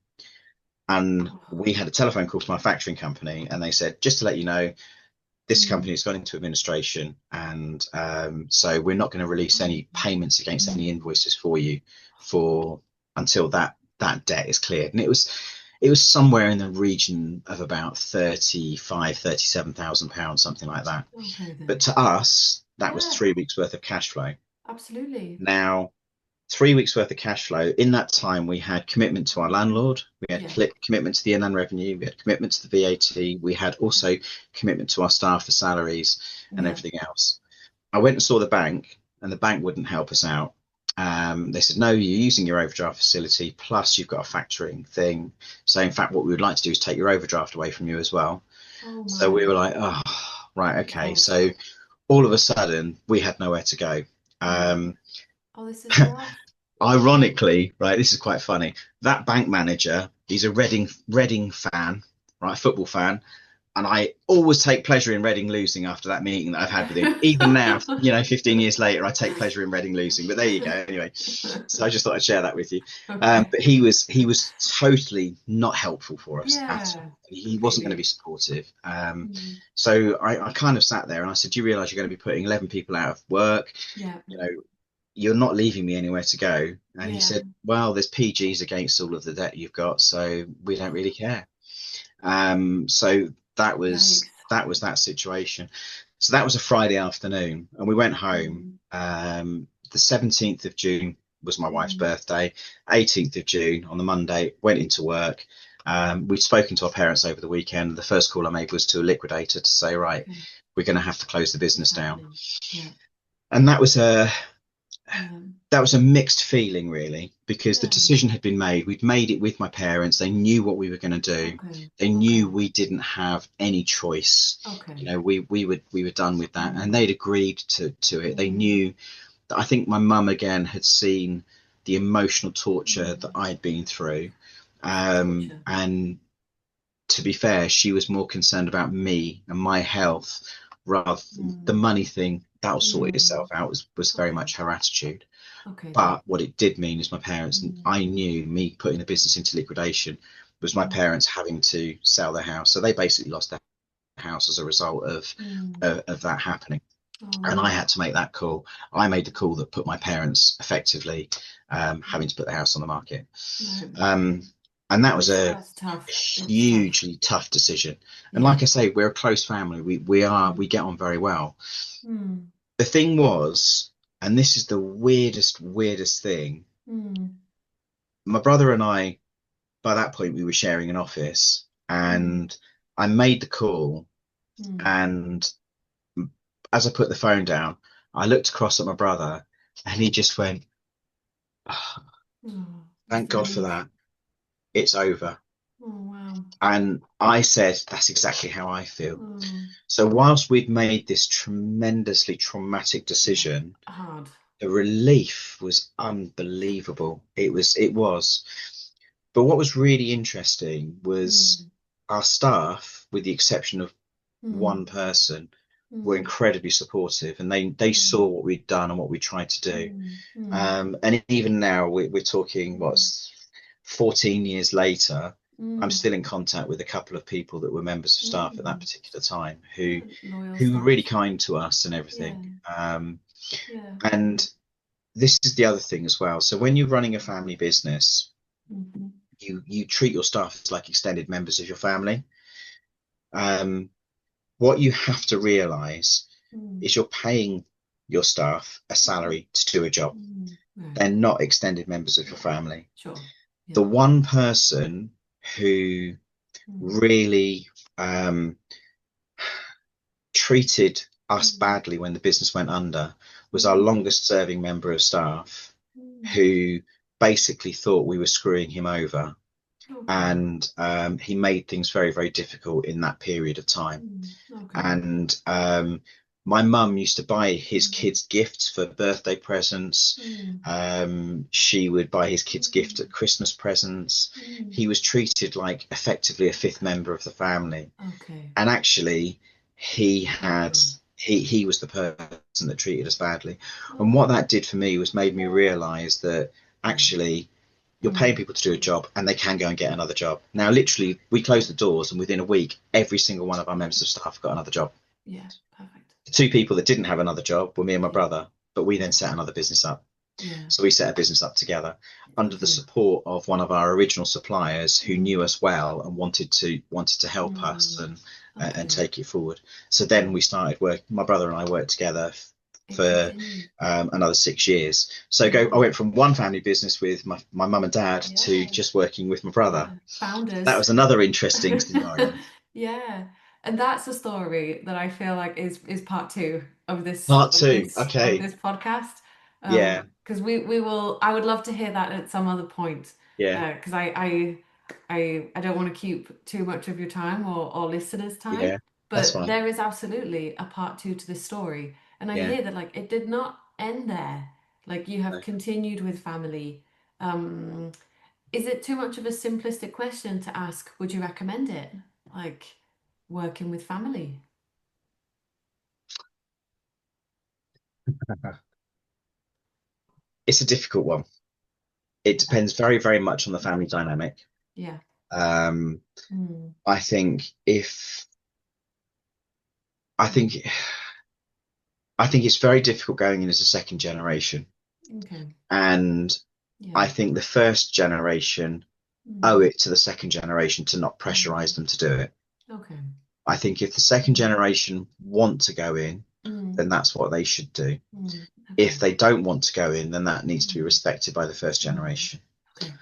And Oh. we had a telephone call from our factoring company, and they said, just to let you know, this Mm. company has gone into administration, and so we're not going to release any payments against any invoices for you for until that debt is cleared. And it was somewhere in the region of about 37,000 pounds, something like that. Okay But then. to us, that was Yeah, 3 weeks worth of cash flow. absolutely. Now, 3 weeks worth of cash flow. In that time, we had commitment to our landlord, we had Yeah. commitment to the inland revenue, we had commitment to the VAT, we had also commitment to our staff for salaries and Yeah. everything else. I went and saw the bank, and the bank wouldn't help us out. They said, no, you're using your overdraft facility, plus you've got a factoring thing. So, in fact, what we would like to do is take your overdraft away from you as well. Oh So, we were my. like, oh, right, okay. God. So, all of a sudden, we had nowhere to go. Yeah. Um, Oh, this is rough. Ironically, right, this is quite funny. That bank manager, he's a Reading fan, right, football fan, and I always take pleasure in Reading losing after that meeting that I've had with him. Even now, 15 years later, I take pleasure in Reading losing. But there you go. Anyway, so I just thought I'd share that with you. Okay. But he was totally not helpful for us at all. Yeah, He wasn't going to be completely. supportive. Mm. So I kind of sat there and I said, "Do you realise you're going to be putting 11 people out of work? Yeah. You know, you're not leaving me anywhere to go." And he Yeah. said, well, there's PGs against all of the debt you've got, so we don't really care. So that was Yikes. that was that situation. So that was a Friday afternoon, and we went home. Mm. The 17th of June was my wife's Mm. birthday. 18th of June on the Monday, went into work. We'd spoken to our parents over the weekend. The first call I made was to a liquidator to say, right, Okay. we're going to have to close the What's business down. happening? Yeah. And Yeah. that was a mixed feeling, really, because the Yeah. decision had been made. We'd made it with my parents. They knew what we were going to do. Okay. They knew Okay. we didn't have any choice. Okay. We were done with that, and Mm. they'd agreed to it. They Mm. knew that. I think my mum again had seen the emotional torture that Mm. I'd been through, It's torture. and to be fair, she was more concerned about me and my health rather than the Mm. money thing. That'll sort itself Mm. out. Was very Okay. much her attitude. Okay then. But what it did mean is my parents, Mm. I knew me putting the business into liquidation was my Mm. parents having to sell their house. So they basically lost their house as a result of Mm. that happening. Oh And I no. had to make that call. I made the call that put my parents effectively Mm. having to put the house on the market. No. Um, and that was a That's tough. It's tough. hugely tough decision. And Yeah. like I say, we're a close family. We Mm. get on very well. Mm. The thing was, and this is the weirdest thing, Mm. my brother and I, by that point, we were sharing an office, Mm. and I made the call. Mm. And as I put the phone down, I looked across at my brother, and he just went, "Oh, Oh, just thank a God for relief. that. It's over." Oh wow. And I said, that's exactly how I feel. Oh, So whilst we'd made this tremendously traumatic yeah. decision, Hard. the relief was unbelievable. It was. But what was really interesting was Mm. our staff, with the exception of one Mm. person, were Mm. incredibly supportive, and they Mm. saw what we'd done and what we tried to do. Mm. Mm. And even now, we're talking Mm. what's 14 years later. I'm Mm. still in contact with a couple of people that were members of staff at that Mm. particular time who Yeah, loyal who were really staff. kind to us and Yeah. everything. Yeah. And this is the other thing as well. So when you're running a family business, Mm-hmm. you treat your staff as like extended members of your family. Um, what you have to realize Mm. is you're paying your staff a Mm. salary to do a job. Mm. Right. They're not extended members of your Yeah. family. Sure. The Yeah. one person who Mm. really um, treated us Mm. badly when the business went under was our Mm. longest serving member of staff, Mm. who basically thought we were screwing him over. Okay. And he made things very, very difficult in that period of time. Mm. Okay. And My mum used to buy his Mm, kids gifts for birthday presents. mm, She would buy his kids gift mm, at Christmas presents. mm. He was treated like effectively a fifth Okay. member of the family. Okay. And actually, he had Okay. he was the person that treated us badly. And what Okay. that did for me was made me realize that Yeah. actually you're paying Mm, people to do a job and they can go and get another job. Now, literally, we closed the doors and within a week, every single one of our yeah. members of staff got another job. Yeah. Perfect. The two people that didn't have another job were me and my Yeah. brother, but we then Yeah. set another business up. Yeah. So we set a business up together under the Okay. support of one of our original suppliers who knew Mm, us well and wanted to help us mm. and Okay. take it forward. So then Yeah. we started work. My brother and I worked together It for continued. another 6 years. So I Wow. went from one family business with my mum and dad to Yeah. just working with my brother. Yeah. That Founders. was another interesting scenario. Yeah. And that's a story that I feel like is part two of Part two. Okay. this podcast. Yeah. Because we will I would love to hear that at some other point. Yeah. Because I don't want to keep too much of your time or listeners' time. Yeah. That's But fine. there is absolutely a part two to this story. And I Yeah. hear that like it did not end there. Like you have No. continued with family. Um, is it too much of a simplistic question to ask, would you recommend it? Like working with family? It's a difficult one. It Yeah. depends very, very much on the family dynamic. Yeah. Um, Mm, I think if I mm, think I think it's very difficult going in as a second generation, okay. and Yeah. I think the first generation owe Mm, it to the second generation to not pressurize mm, them to do it. okay. I think if the second Mm, generation want to go in, mm, then that's what they should do. okay. If they don't want to go in, then that needs to be Mm, respected by the first mm, generation. okay.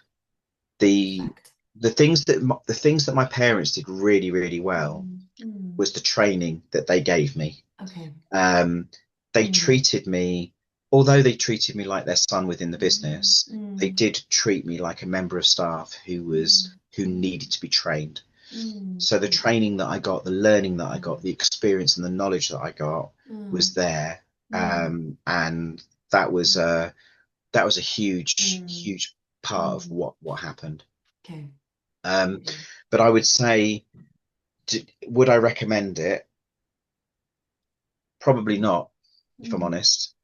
The Respect. the things that my parents did really, really well Mm, mm, was the training that they gave me. okay. Um, they Mm, treated me, although they treated me like their son within the mm, business, they mm, did treat me like a member of staff mm, who mm, needed to be trained. So the okay. training that I got, the learning that I got, Mm, the experience and the knowledge that I got was mm, there, mm, and that was mm, a that was a huge, mm, huge part of mm, what happened. okay. Um, Okay. but I would say, would I recommend it? Probably Mm, not, if I'm mm, honest.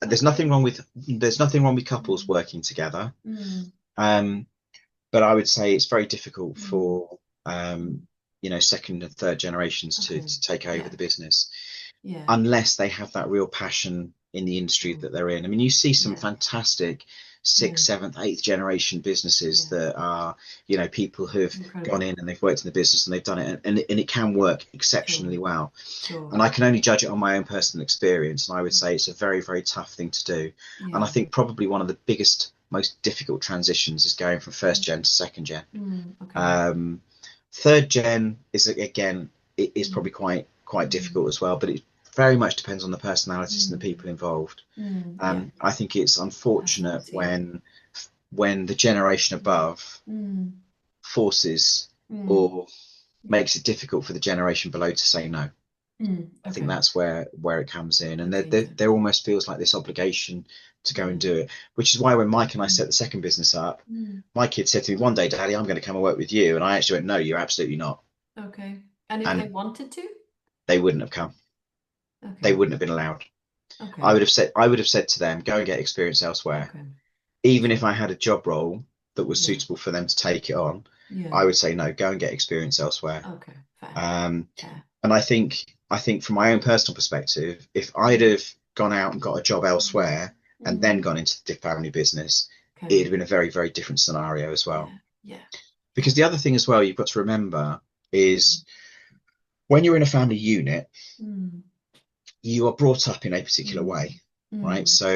okay. There's nothing wrong with couples Mm, working together. mm, Um, but I would say it's very difficult mm, for mm, second and third generations to okay. to take over Yeah. the business Yeah. unless they have that real passion in the industry Sure. that they're in. I mean, you see some Yeah. fantastic Yeah. sixth, seventh, eighth generation businesses Yeah. that are, people who've gone Incredible. in and they've worked in the business and they've done it, and it can Yeah. work Sure. exceptionally well. Sure. And I can only judge it on my own personal experience. And I would Mm, say it's a very, very tough thing to do. And I yeah. think probably one of the biggest, most difficult transitions is going from first Mm, gen to second gen. okay. Um, Third gen is again it is Mm, probably quite mm, difficult as well, but it very much depends on the personalities and the mm, people involved. yeah. I think it's unfortunate Personality. when the generation Mm, above mm, forces mm, or yeah. makes it difficult for the generation below to say no. I think Okay. that's where it comes in, and Dictator. there almost feels like this obligation to go and Yeah. do it, which is why when Mike and I Mm, set the second business up, mm, my kid said to me one day, "Daddy, I'm going to come and work with you," and I actually went, "No, you're absolutely not," okay. And if they and wanted to? they wouldn't have come. They Okay. wouldn't have been allowed. Okay. I would have said to them, "Go and get experience elsewhere." Okay. Even if Sure. I had a job role that was Yeah. suitable for them to take it on, Yeah. I would say, "No, go and get experience elsewhere." Okay. Fair. Um, Fair. and I think from my own personal perspective, if I'd Mm, have gone out and got a job mm, elsewhere and then mm, gone into the family business, okay. it'd have been a very, very different scenario as well. Yeah. Yeah. Because the other thing as well you've got to remember Mm, is when you're in a family unit, mm, you are brought up in a particular mm, way, right? mm, So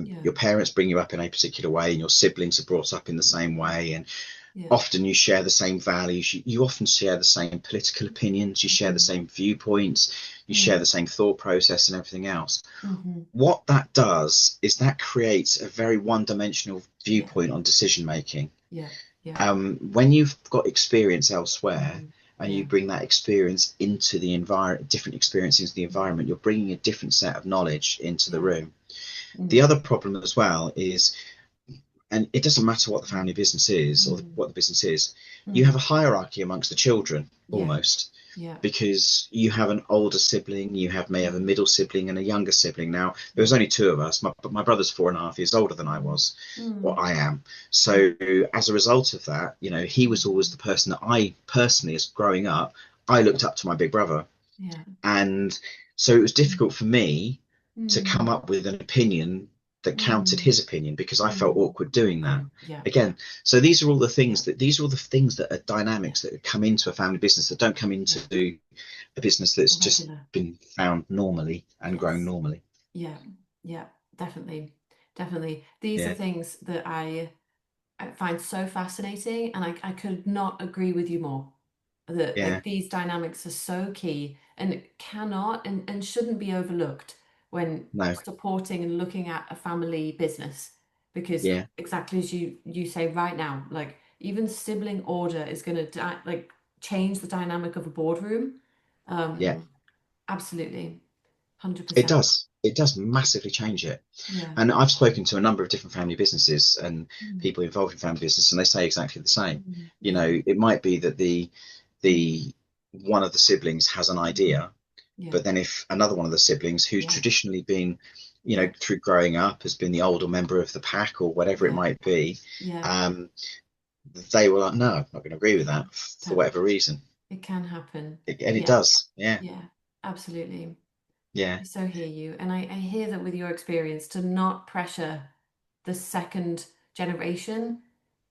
yeah. your parents bring you up in a particular way, and your siblings are brought up in the same Yeah. way, and Yeah. often you share the same values. You often share the same political opinions. You share the Mm-hmm. same viewpoints. You share Mm, the same thought process and everything else. mm-hmm. What that does is that creates a very one-dimensional Yeah. viewpoint on decision making. Yeah. Yeah. When you've got experience elsewhere Mm, and Yeah. you bring that experience into the environment, different experiences into the Mm. environment, you're bringing a different set of knowledge into the Yeah. room. The Mm. other problem as well is, and it doesn't matter what the family Mm. business is or Mm. what the business is, you have Mm. a hierarchy amongst the children Yeah. almost, Yeah. because you have an older sibling, you have may have a Mm. middle sibling and a younger sibling. Now there was Yeah. only two of us. My brother's 4.5 years older than I Mm. was, or Mm. I am. Mm. So as a result of that, he was always Mm. the person that I personally, as growing up, I looked up to my big brother, Yeah. and so it was Mm. difficult for me to come Mm. up with an opinion that countered Mm. his opinion because I felt Mm. awkward doing that. Okay. Yeah. Yeah. Again, so Yeah. these are all the things that are Yeah. dynamics that come into a family business that don't come Yeah. into a business that's just Regular. been found normally and grown Yes. normally. Yeah. Yeah. Definitely. Definitely. These are Yeah, things that I find so fascinating, and I could not agree with you more. That yeah, like these dynamics are so key and cannot and shouldn't be overlooked when no, supporting and looking at a family business. Because yeah, exactly as you say right now, like even sibling order is going to like change the dynamic of a boardroom. yeah. Um, Absolutely, It 100%. does. It does massively change it. Yeah. And I've spoken to a number of different family businesses and Mm, people involved in family business, and they say exactly the same. yeah. It might be that Mm, the one of the siblings has an mm, idea, yeah. but then if another one of the siblings who's Yeah. traditionally been, Yeah. through growing up has been the older member of the pack or whatever it Yeah. might be, Yeah. um, they were like, no, I'm not going to agree with Yeah. that for That whatever reason. it can happen. And it Yeah. does. Yeah. Yeah. Absolutely. Yeah. I so hear you. And I hear that with your experience, to not pressure the second generation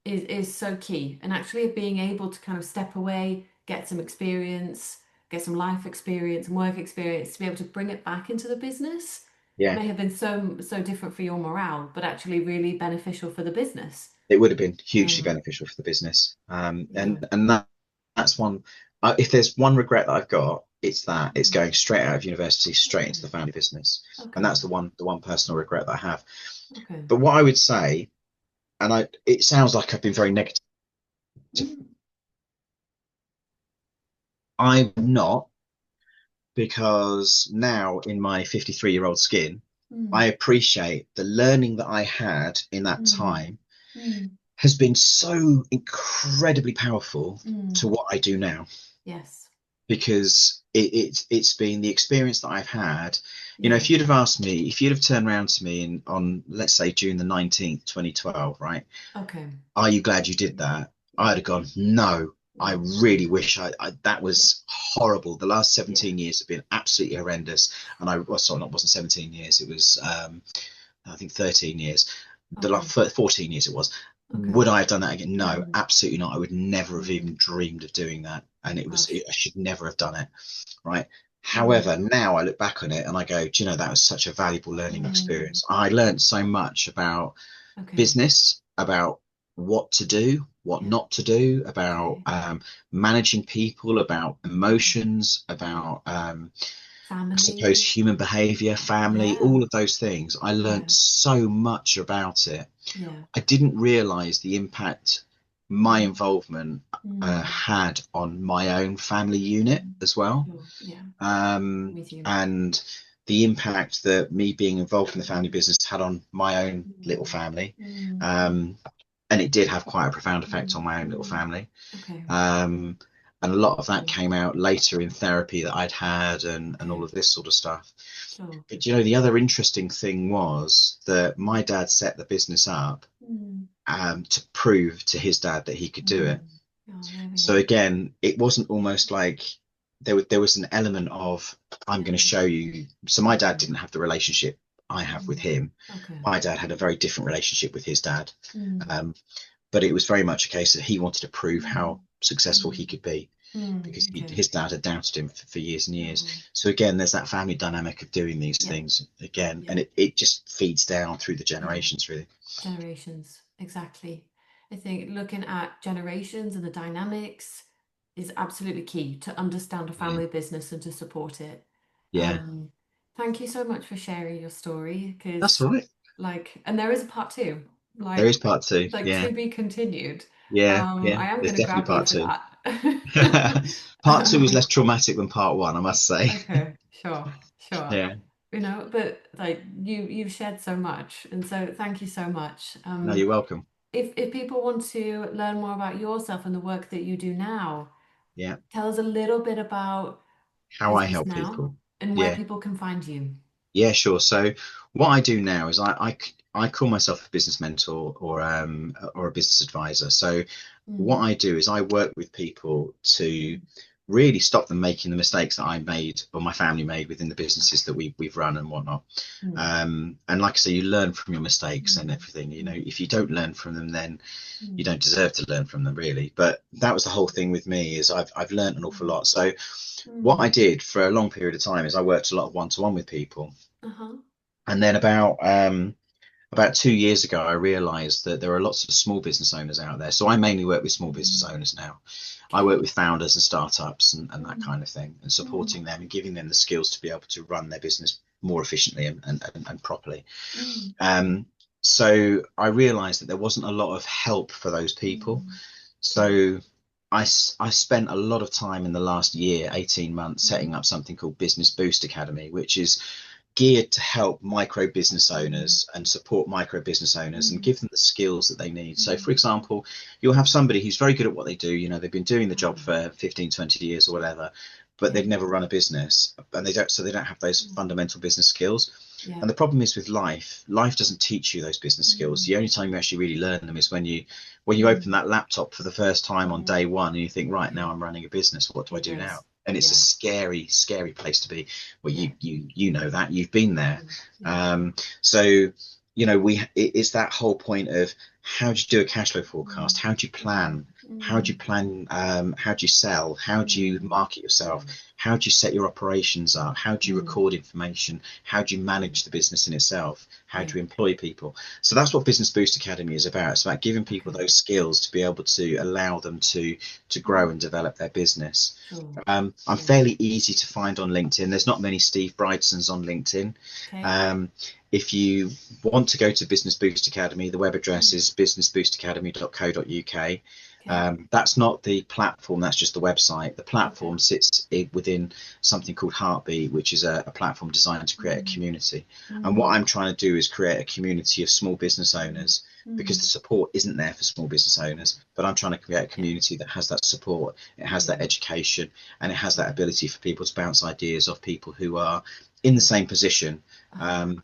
is so key. And actually being able to kind of step away, get some experience, get some life experience and work experience to be able to bring it back into the business Yeah. may have been so different for your morale, but actually really beneficial for the business. It would have been hugely Um, beneficial for the business. yeah. And that's one. If there's one regret that I've got, it's that it's Mm, going straight out of university, straight into okay. the family business, and Okay. that's the one personal regret that I have. Okay. But what I would say, it sounds like I've been very negative. Mm, I'm not, because now in my 53-year-old skin, I mm, appreciate the learning that I had in that mm, time mm, has been so incredibly powerful to mm. what I do now, Yes. because it's been the experience that I've had. Yeah. If you'd have asked me, if you'd have turned around to me on, let's say, June the 19th, 2012, right? Okay. Are you glad you did that? Yeah. I'd have gone, no. I Yeah. really wish that Yeah. was horrible. The last Yeah. 17 years have been absolutely horrendous. And well, sorry, it wasn't 17 years. It was, I think, 13 years. The Okay. last 14 years it was. Okay. Would I have done that again? No, Mm, absolutely not. I would never have even mm. dreamed of doing that. And Gosh. I should never have done it. Right. Mm, However, now I look back on it and I go, do you know, that was such a valuable learning mm. experience. I learned so much about Okay. business, about what to do, what Yeah. not to do, about Okay. managing people, about Yeah. emotions, Yeah. about I suppose Family. human behavior, family, Yeah. all of those things. I learned Yeah. so much about it. Yeah. I didn't realize the impact my Mm, involvement mm, had on my own family unit mm. as well, Sure. Yeah. Me too. and the impact that me being involved in the family business had on my own little Mm, family. mm, mm, Um, and it did have quite a profound effect mm, on my own little mm. family. Okay. Um, and a lot of that Okay. came out later in therapy that I'd had, and all Okay. of this sort of stuff. Sure. But the other interesting thing was that my dad set the business up Mm, to prove to his dad that he could do mm. it. Oh, there we So are. again, it wasn't almost like there was an element of, I'm Yeah. going to show you. So my dad Okay. didn't have the relationship I have with Mm, him. okay. My dad had a very different relationship with his dad. Mm, Um, but it was very much a case that he wanted to prove mm, how successful he mm, could be, because okay. his dad had doubted him for years and years. Oh, So again, there's that family dynamic of doing these yeah. things again, Yeah. and it just feeds down through the Yeah. generations, really. Generations. Exactly. I think looking at generations and the dynamics is absolutely key to understand a Yeah, family business and to support it. yeah, Um, Thank you so much for sharing your story that's because all right. and there is a part two, There is part two. like Yeah, to be continued. yeah, yeah. I am There's going to definitely grab you part for two. that. Part two was less traumatic than part one, I must say. Okay, sure, sure. Yeah. But like you've shared so much, and so thank you so much. No, you're welcome. If people want to learn more about yourself and the work that you do now, Yeah. tell us a little bit about How I business help now people. and where Yeah. people can find you. Yeah, sure. So what I do now is I call myself a business mentor or a business advisor. So what Mm, I do is I work with people to really stop them making the mistakes that I made or my family made within the businesses that okay. we've run and whatnot. Mm, And like I say, you learn from your mistakes and mm, everything. You know, mm, if you don't learn from them, then you mm, don't deserve to learn from them really. But that was the whole thing with me is I've learned an awful mm, lot. So what I mm. did for a long period of time is I worked a lot of one-to-one with people. Uh-huh. And then about 2 years ago, I realized that there are lots of small business owners out there. So I mainly work with small business Mm, owners now. I work okay. with founders and startups and that Mm, kind of thing, and mm, supporting them and giving them the skills to be able to run their business more efficiently and properly. mm, Um, so I realized that there wasn't a lot of help for those people. mm. Okay. So I spent a lot of time in the last year, 18 months, setting Mm, up something called Business Boost Academy, which is geared to help micro business mm, owners and support micro business owners and mm, give them the skills that they need. So, for mm. example, you'll have somebody who's very good at what they do, they've been doing the job Uh-huh. for 15, 20 years or whatever, but they've Okay. never run a business and they don't have those Mm, fundamental business skills. yeah. And the problem is with life doesn't teach you those business skills. Mm, The only time you actually really learn them is when you open mm, that laptop for the first time on day mm. one and you think, right, Yeah, now I'm running a business. What do I it do now? does. And it's a Yeah, scary, scary place to be. Well, yeah. you know that you've been there. Mm, yeah. So it's that whole point of how do you do a cash flow Mm, forecast? How do you mm, plan? How do you mm, plan? How do you sell? How do you mm. market Yeah. yourself? How do you set your operations up? How do you Mm, record information? How do you okay. manage the business in itself? How Yeah. do you employ people? So that's what Business Boost Academy is about. It's about giving people Okay. those skills to be able to allow them to grow Mm, and develop their business. sure. I'm Sure. fairly easy to find on LinkedIn. There's not many Steve Bridsons on LinkedIn. Okay. Um, if you want to go to Business Boost Academy, the web address Mm, is businessboostacademy.co.uk. okay. That's not the platform, that's just the website. The Okay. platform sits within something called Heartbeat, which is a platform designed to create a Mm, community. And what mm, I'm trying to do is create a community of small business mm, owners because mm. the support isn't there for small business Okay. owners. But I'm trying to create a Yeah. community that has that support, it has Yeah. that education, and it has that Yeah. ability for people to bounce ideas off people who are in the Okay. same position. Uh-huh. Um,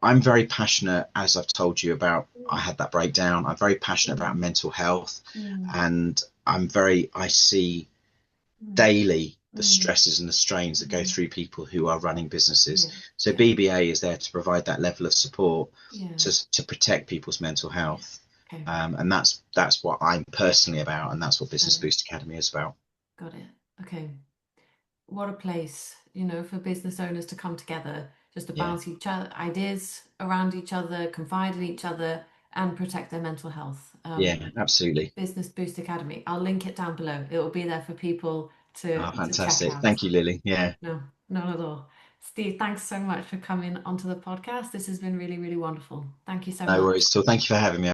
I'm very passionate, as I've told you about. I Mm, had that breakdown. I'm very passionate about mm, mental health, mm, and I see mm, daily the mm, stresses and the strains that go mm. through people who are running businesses. Yeah. So Yeah. BBA is there to provide that level of support Yeah. to protect people's mental Yeah. health. Okay. And that's what I'm personally about, and that's what Got Business it. Boost Academy is about. Got it. Okay. What a place, for business owners to come together, just to Yeah, bounce each other ideas around each other, confide in each other, and protect their mental health. yeah, absolutely. Business Boost Academy. I'll link it down below. It will be there for people Oh, to check fantastic. out. Thank you, Lily. Yeah, No, not at all. Steve, thanks so much for coming onto the podcast. This has been really, really wonderful. Thank you so no much. worries. So thank you for having me.